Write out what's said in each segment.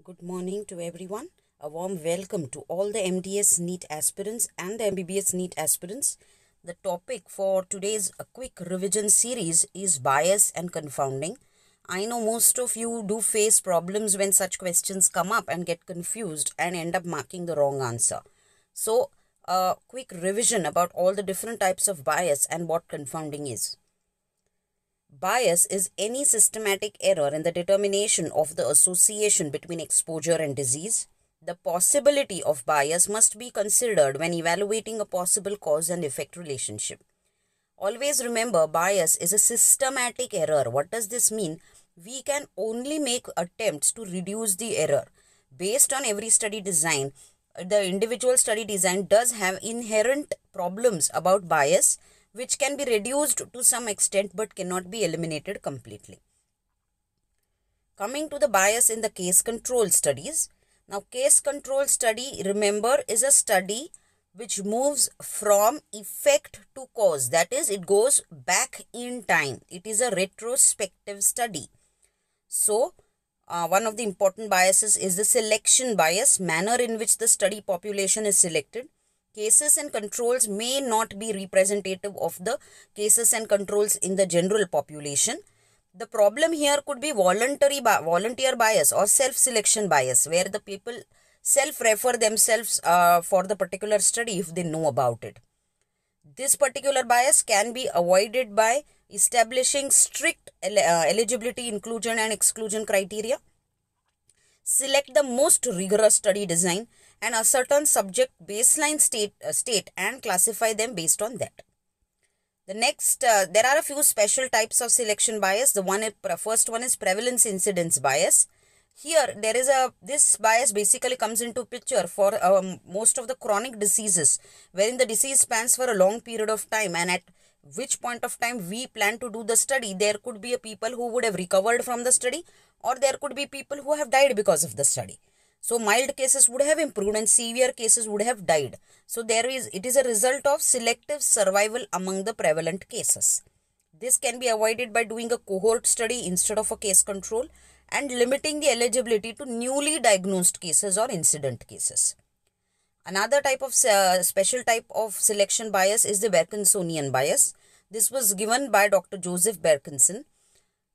Good morning to everyone. A warm welcome to all the MDS NEET aspirants and the MBBS NEET aspirants. The topic for today's quick revision series is bias and confounding. I know most of you do face problems when such questions come up and get confused and end up marking the wrong answer. So, a quick revision about all the different types of bias and what confounding is. Bias is any systematic error in the determination of the association between exposure and disease. The possibility of bias must be considered when evaluating a possible cause and effect relationship. Always remember, bias is a systematic error. What does this mean? We can only make attempts to reduce the error. Based on every study design, the individual study design does have inherent problems about bias, which can be reduced to some extent but cannot be eliminated completely. Coming to the bias in the case control studies. Now, case control study, remember, is a study which moves from effect to cause. That is, it goes back in time. It is a retrospective study. So, one of the important biases is the selection bias, manner in which the study population is selected. Cases and controls may not be representative of the cases and controls in the general population. The problem here could be volunteer bias or self-selection bias, where the people self-refer themselves for the particular study if they know about it. This particular bias can be avoided by establishing strict eligibility, inclusion and exclusion criteria. Select the most rigorous study design and a certain subject baseline state and classify them based on that. The next, there are a few special types of selection bias. First one is prevalence incidence bias. Here, this bias basically comes into picture for most of the chronic diseases, wherein the disease spans for a long period of time, and at which point of time we plan to do the study, there could be a people who would have recovered from the study, or there could be people who have died because of the study. So mild cases would have improved and severe cases would have died. So it is a result of selective survival among the prevalent cases. This can be avoided by doing a cohort study instead of a case control and limiting the eligibility to newly diagnosed cases or incident cases. Another type of special type of selection bias is the Berkinsonian bias. This was given by Dr. Joseph Berkinson.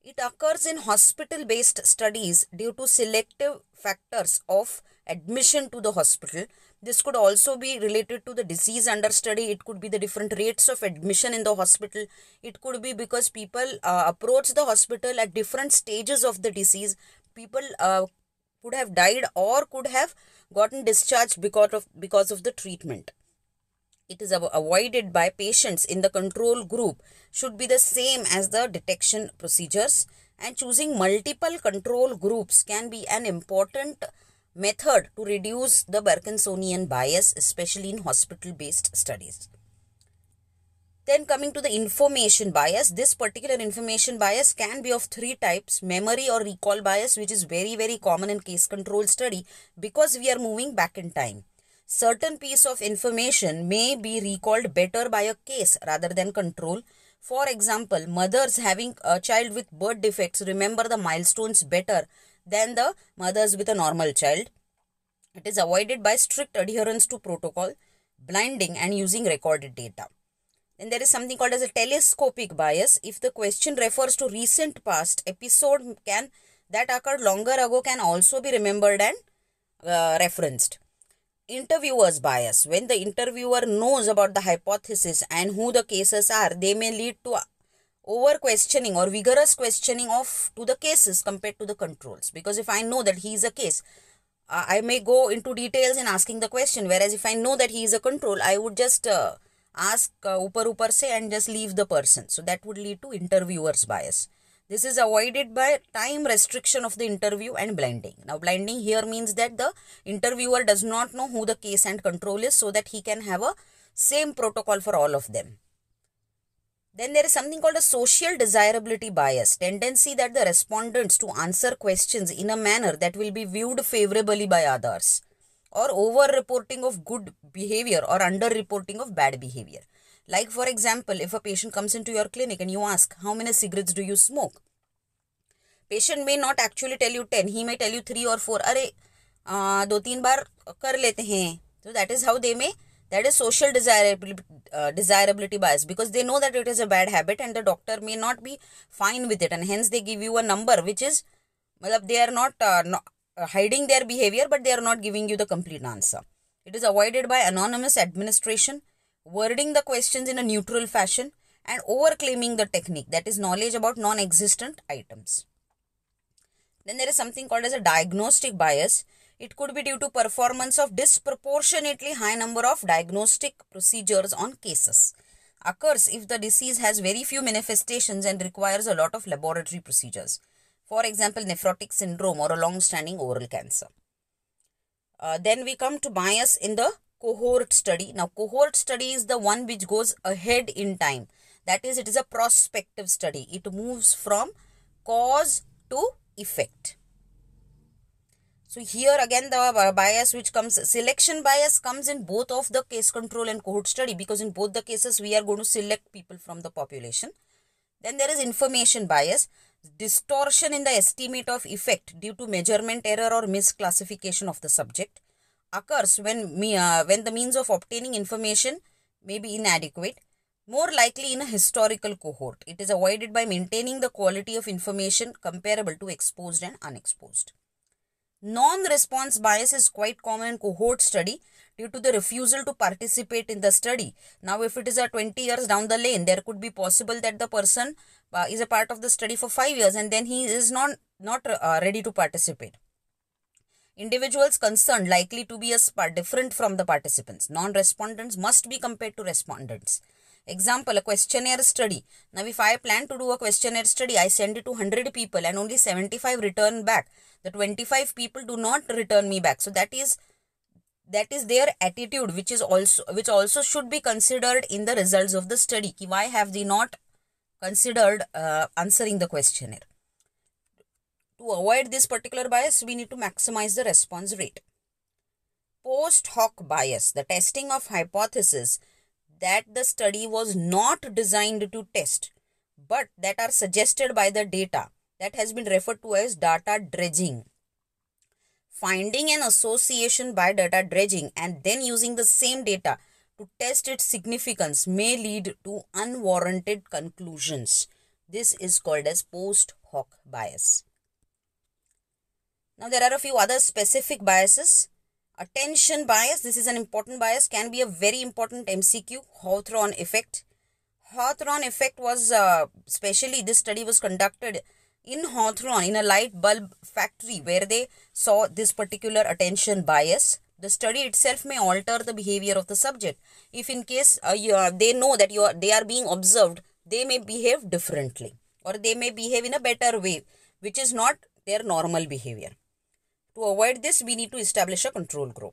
It occurs in hospital-based studies due to selective factors of admission to the hospital. This could also be related to the disease under study. It could be the different rates of admission in the hospital. It could be because people approach the hospital at different stages of the disease. People could have died or could have gotten discharged because of the treatment. It is avoided by patients in the control group should be the same as the detection procedures, and choosing multiple control groups can be an important method to reduce the Berkinsonian bias, especially in hospital-based studies. Then coming to the information bias, this particular information bias can be of three types: memory or recall bias, which is very common in case control study because we are moving back in time. Certain piece of information may be recalled better by a case rather than control. For example, mothers having a child with birth defects remember the milestones better than the mothers with a normal child. It is avoided by strict adherence to protocol, blinding and using recorded data. Then there is something called as a telescopic bias. If the question refers to recent past, episode that occurred longer ago can also be remembered and referenced. Interviewer's bias. When the interviewer knows about the hypothesis and who the cases are, they may lead to over questioning or vigorous questioning to the cases compared to the controls. Because if I know that he is a case, I may go into details in asking the question, whereas if I know that he is a control, I would just ask upar se and just leave the person. So that would lead to interviewer's bias. This is avoided by time restriction of the interview and blinding. Now, blinding here means that the interviewer does not know who the case and control is, so that he can have a same protocol for all of them. Then there is something called a social desirability bias, tendency that the respondents to answer questions in a manner that will be viewed favorably by others, or over-reporting of good behavior or under-reporting of bad behavior. Like, for example, if a patient comes into your clinic and you ask, how many cigarettes do you smoke? Patient may not actually tell you 10, he may tell you 3 or 4. अरे 2-3 बार कर लेते हैं. So that is how they may, that is social desirability bias, because they know that it is a bad habit and the doctor may not be fine with it, and hence they give you a number which is, they are not hiding their behavior, but they are not giving you the complete answer. It is avoided by anonymous administration, wording the questions in a neutral fashion, and overclaiming the technique, that is knowledge about non-existent items. Then there is something called as a diagnostic bias. It could be due to performance of disproportionately high number of diagnostic procedures on cases. Occurs if the disease has very few manifestations and requires a lot of laboratory procedures. For example, nephrotic syndrome or a long-standing oral cancer. Then we come to bias in the cohort study. Now, cohort study is the one which goes ahead in time. That is, it is a prospective study. It moves from cause to effect. So here again the bias which comes, selection bias comes in both of the case control and cohort study, because in both the cases we are going to select people from the population. Then there is information bias, distortion in the estimate of effect due to measurement error or misclassification of the subject. Occurs when the means of obtaining information may be inadequate, more likely in a historical cohort. It is avoided by maintaining the quality of information comparable to exposed and unexposed. Non-response bias is quite common in cohort study due to the refusal to participate in the study. Now, if it is a 20 years down the lane, there could be possible that the person is a part of the study for 5 years and then he is not ready to participate. Individuals concerned likely to be different from the participants. Non-respondents must be compared to respondents. Example, a questionnaire study. Now, if I plan to do a questionnaire study, I send it to 100 people and only 75 return back. The 25 people do not return me back. So that is their attitude, which also should be considered in the results of the study. Why have they not considered answering the questionnaire? To avoid this particular bias, we need to maximize the response rate. Post hoc bias, the testing of hypothesis that the study was not designed to test, but that are suggested by the data, that has been referred to as data dredging. Finding an association by data dredging and then using the same data to test its significance may lead to unwarranted conclusions. This is called as post hoc bias. Now, there are a few other specific biases. Attention bias, this is an important bias, can be a very important MCQ, Hawthorne effect. Hawthorne effect was, especially this study was conducted in Hawthorne in a light bulb factory where they saw this particular attention bias. The study itself may alter the behavior of the subject. If in case they know that they are being observed, they may behave differently or they may behave in a better way, which is not their normal behavior. To avoid this, we need to establish a control group.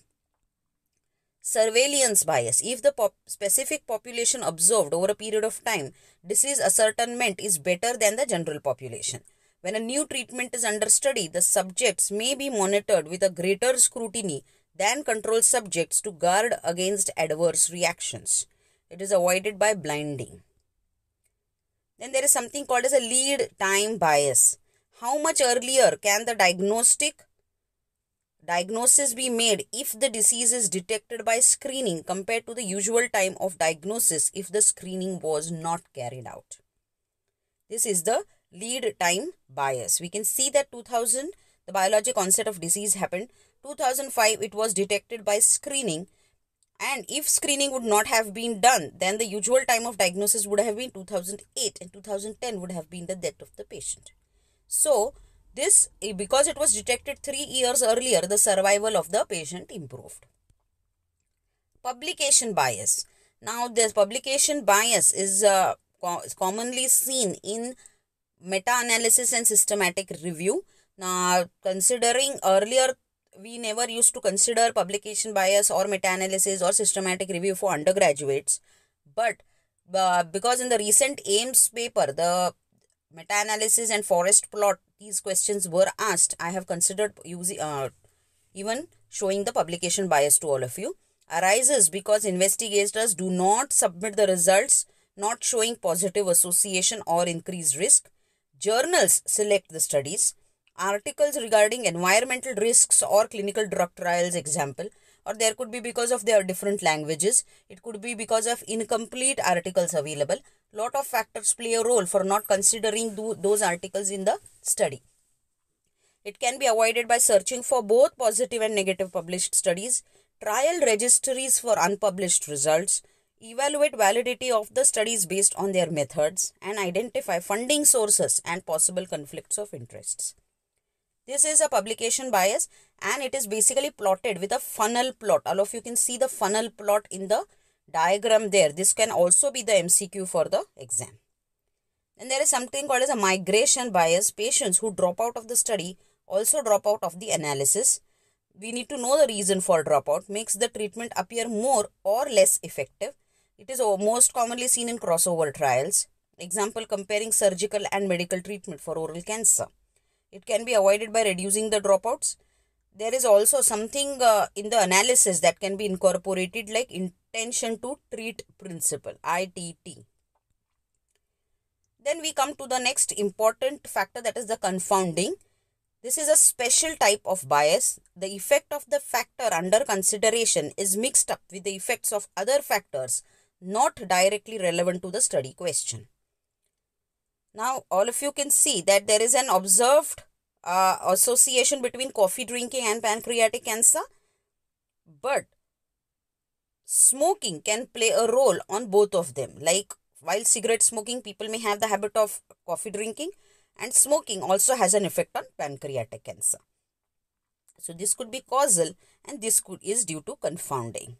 Surveillance bias. If the specific population observed over a period of time, disease ascertainment is better than the general population. When a new treatment is under study, the subjects may be monitored with a greater scrutiny than control subjects to guard against adverse reactions. It is avoided by blinding. Then there is something called as a lead time bias. How much earlier can the diagnosis be made if the disease is detected by screening compared to the usual time of diagnosis if the screening was not carried out? This is the lead time bias. We can see that 2000, the biologic onset of disease happened. 2005, it was detected by screening. And if screening would not have been done, then the usual time of diagnosis would have been 2008 and 2010 would have been the death of the patient. So, this, because it was detected 3 years earlier, the survival of the patient improved. Publication bias. Now, this publication bias is commonly seen in meta-analysis and systematic review. Now, considering earlier, we never used to consider publication bias or meta-analysis or systematic review for undergraduates. But because in the recent AIMS paper, the meta-analysis and forest plot, these questions were asked, I have considered using even showing the publication bias to all of you. Arises because investigators do not submit the results not showing positive association or increased risk. Journals select the studies. Articles regarding environmental risks or clinical drug trials example, or there could be because of their different languages. It could be because of incomplete articles available. Lot of factors play a role for not considering those articles in the study. It can be avoided by searching for both positive and negative published studies, trial registries for unpublished results, evaluate validity of the studies based on their methods, and identify funding sources and possible conflicts of interests. This is a publication bias, and it is basically plotted with a funnel plot. All of you can see the funnel plot in the diagram there. This can also be the MCQ for the exam. And there is something called as a migration bias. Patients who drop out of the study also drop out of the analysis. We need to know the reason for dropout. Makes the treatment appear more or less effective. It is most commonly seen in crossover trials. Example, comparing surgical and medical treatment for oral cancer. It can be avoided by reducing the dropouts. There is also something in the analysis that can be incorporated, like intention to treat principle, ITT. Then we come to the next important factor, that is the confounding. This is a special type of bias. The effect of the factor under consideration is mixed up with the effects of other factors not directly relevant to the study question. Now, all of you can see that there is an observed association between coffee drinking and pancreatic cancer, but smoking can play a role on both of them. Like while cigarette smoking, people may have the habit of coffee drinking, and smoking also has an effect on pancreatic cancer. So this could be causal, and this is due to confounding.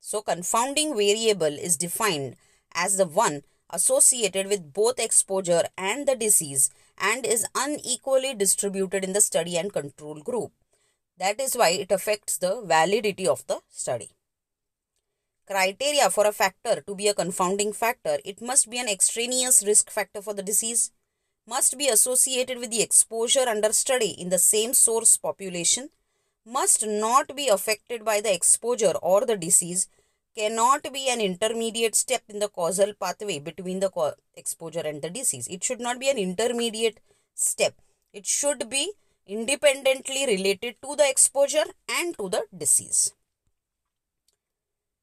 So confounding variable is defined as the one associated with both exposure and the disease and is unequally distributed in the study and control group. That is why it affects the validity of the study. Criteria for a factor to be a confounding factor: it must be an extraneous risk factor for the disease, must be associated with the exposure under study in the same source population, must not be affected by the exposure or the disease, cannot be an intermediate step in the causal pathway between the exposure and the disease. It should not be an intermediate step. It should be independently related to the exposure and to the disease.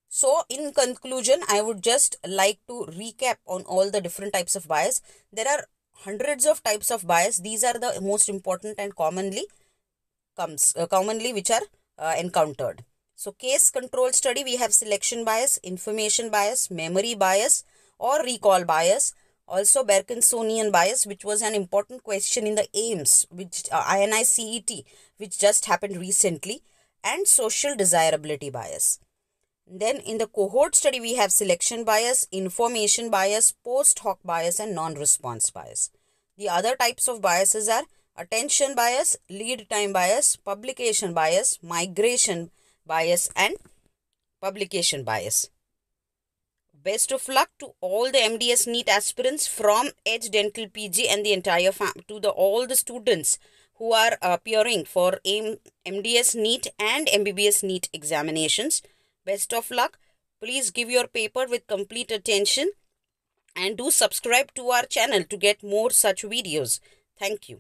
So, in conclusion, I would just like to recap on all the different types of bias. There are hundreds of types of bias. These are the most important and commonly which are encountered. So, case control study, we have selection bias, information bias, memory bias or recall bias. Also Bergsonian bias, which was an important question in the AIMS, which INI-CET, which just happened recently, and social desirability bias. Then in the cohort study, we have selection bias, information bias, post hoc bias and non-response bias. The other types of biases are attention bias, lead time bias, publication bias, migration bias and publication bias. Best of luck to all the MDS NEET aspirants from Edge Dental PG and the entire all the students who are appearing for MDS NEET and MBBS NEET examinations. Best of luck. Please give your paper with complete attention and do subscribe to our channel to get more such videos. Thank you.